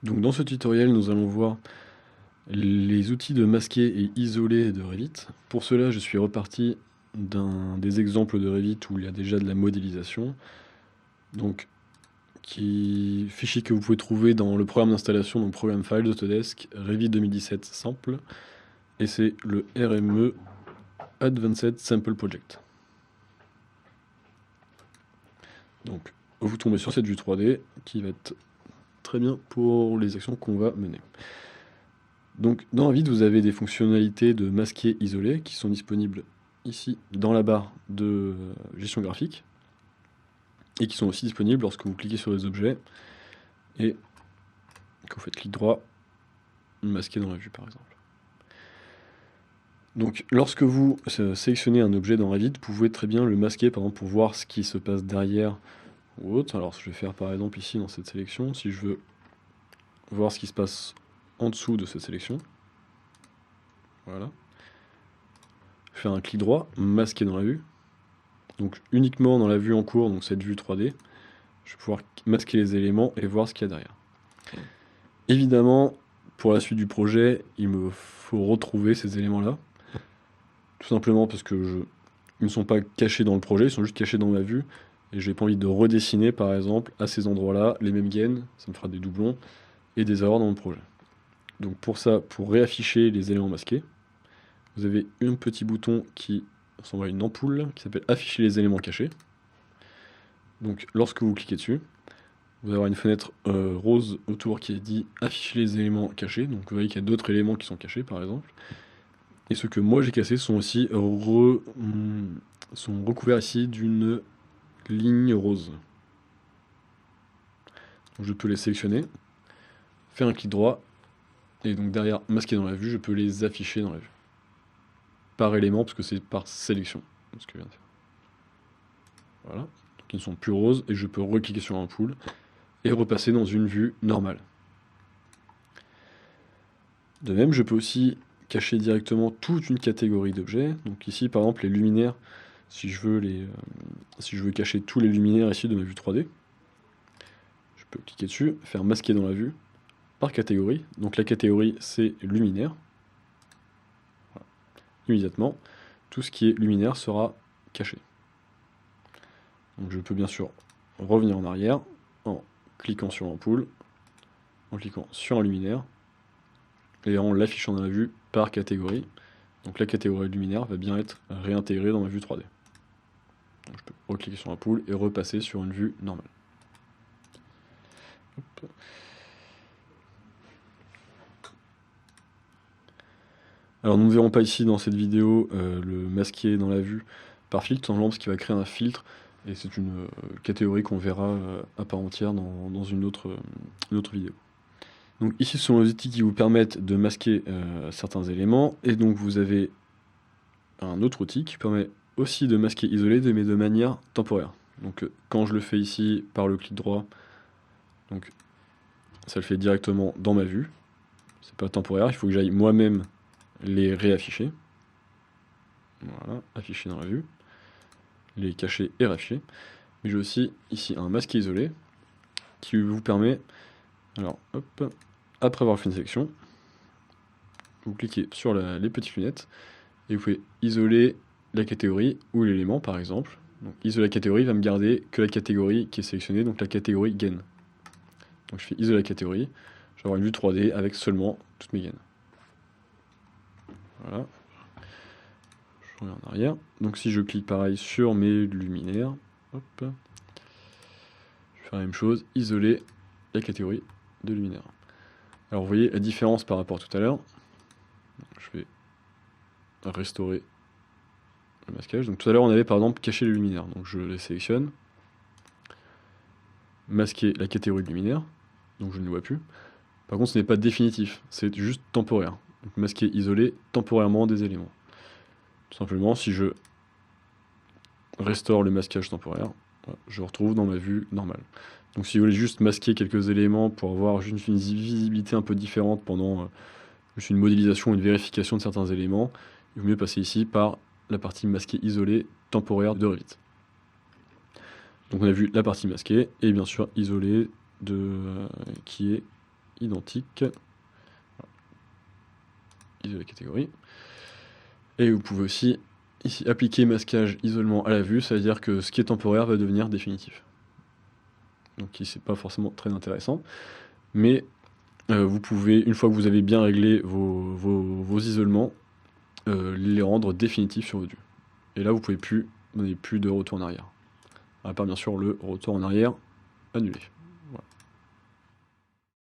Donc dans ce tutoriel, nous allons voir les outils de masquer et isoler de Revit. Pour cela, je suis reparti des exemples de Revit où il y a déjà de la modélisation. Donc, fichier que vous pouvez trouver dans le programme d'installation, donc Programme Files d'Autodesk, Revit 2017 Sample, et c'est le RME Advanced Sample Project. Donc, vous tombez sur cette vue 3D qui va être très bien pour les actions qu'on va mener. Donc dans Revit, vous avez des fonctionnalités de masquer, isoler qui sont disponibles ici dans la barre de gestion graphique et qui sont aussi disponibles lorsque vous cliquez sur les objets et que vous faites clic droit, masquer dans la vue par exemple. Donc lorsque vous sélectionnez un objet dans Revit, vous pouvez très bien le masquer par exemple pour voir ce qui se passe derrière ou autre. Alors je vais faire par exemple ici dans cette sélection, si je veux voir ce qui se passe en dessous de cette sélection, voilà. Je fais un clic droit, masquer dans la vue. Donc uniquement dans la vue en cours, donc cette vue 3D, je vais pouvoir masquer les éléments et voir ce qu'il y a derrière. Évidemment, pour la suite du projet, il me faut retrouver ces éléments-là. Tout simplement parce que ils ne sont pas cachés dans le projet, ils sont juste cachés dans ma vue. Et j'ai pas envie de redessiner par exemple à ces endroits-là les mêmes gaines, ça me fera des doublons et des erreurs dans mon projet. Donc pour ça, pour réafficher les éléments masqués, vous avez un petit bouton qui ressemble à une ampoule qui s'appelle afficher les éléments cachés. Donc lorsque vous cliquez dessus, vous allez avoir une fenêtre rose autour qui est dit afficher les éléments cachés. Donc vous voyez qu'il y a d'autres éléments qui sont cachés par exemple. Et ceux que moi j'ai cassés sont aussi sont recouverts ici d'une ligne rose. Donc je peux les sélectionner, faire un clic droit, et donc derrière masquer dans la vue, je peux les afficher dans la vue. Par élément, parce que c'est par sélection, ce que je viens de faire. Voilà, donc ils ne sont plus roses, et je peux recliquer sur l'ampoule, et repasser dans une vue normale. De même, je peux aussi cacher directement toute une catégorie d'objets. Donc ici, par exemple, les luminaires, si je veux cacher tous les luminaires ici de ma vue 3D, je peux cliquer dessus, faire masquer dans la vue, par catégorie. Donc la catégorie, c'est luminaire. Voilà. Immédiatement, tout ce qui est luminaire sera caché. Donc je peux bien sûr revenir en arrière, en cliquant sur l'ampoule, en cliquant sur un luminaire, et en l'affichant dans la vue par catégorie. Donc la catégorie luminaire va bien être réintégrée dans ma vue 3D. Donc je peux recliquer sur l'ampoule et repasser sur une vue normale. Hop. Alors nous ne verrons pas ici dans cette vidéo le masquer dans la vue par filtre, simplement parce qu'il va créer un filtre, et c'est une catégorie qu'on verra à part entière dans une autre vidéo. Donc ici, ce sont les outils qui vous permettent de masquer certains éléments, et donc vous avez un autre outil qui permet aussi de masquer isoler, mais de manière temporaire. Donc quand je le fais ici par le clic droit, donc ça le fait directement dans ma vue. C'est pas temporaire, il faut que j'aille moi-même les réafficher. Voilà, afficher dans la vue, les cacher et réafficher. Mais j'ai aussi ici un masquer isolé qui vous permet, alors hop, après avoir fait une sélection, vous cliquez sur les petites lunettes et vous pouvez isoler la catégorie ou l'élément par exemple. Donc isoler la catégorie va me garder que la catégorie qui est sélectionnée, donc la catégorie gain. Donc je fais isoler la catégorie, je vais avoir une vue 3D avec seulement toutes mes gaines. Voilà. Je reviens en arrière. Donc si je clique pareil sur mes luminaires, hop, je vais faire la même chose, isoler la catégorie de luminaire. Alors vous voyez la différence par rapport à tout à l'heure. Je vais restaurer le masquage. Donc tout à l'heure on avait par exemple caché les luminaires. Donc je les sélectionne, masquer la catégorie de luminaire, donc je ne le vois plus. Par contre ce n'est pas définitif, c'est juste temporaire. Donc masquer, isoler temporairement des éléments. Tout simplement, si je restaure le masquage temporaire, je retrouve dans ma vue normale. Donc si vous voulez juste masquer quelques éléments pour avoir juste une visibilité un peu différente pendant juste une modélisation ou une vérification de certains éléments, il vaut mieux passer ici par la partie masquer isolée temporaire de Revit. Donc on a vu la partie masquée et bien sûr isolée qui est identique. Isoler catégorie. Et vous pouvez aussi ici appliquer masquage isolement à la vue, ça veut dire que ce qui est temporaire va devenir définitif. Donc ici c'est pas forcément très intéressant, mais vous pouvez, une fois que vous avez bien réglé vos isolements, les rendre définitifs sur votre vue. Et là vous n'avez plus de retour en arrière. À part bien sûr le retour en arrière annulé. Voilà.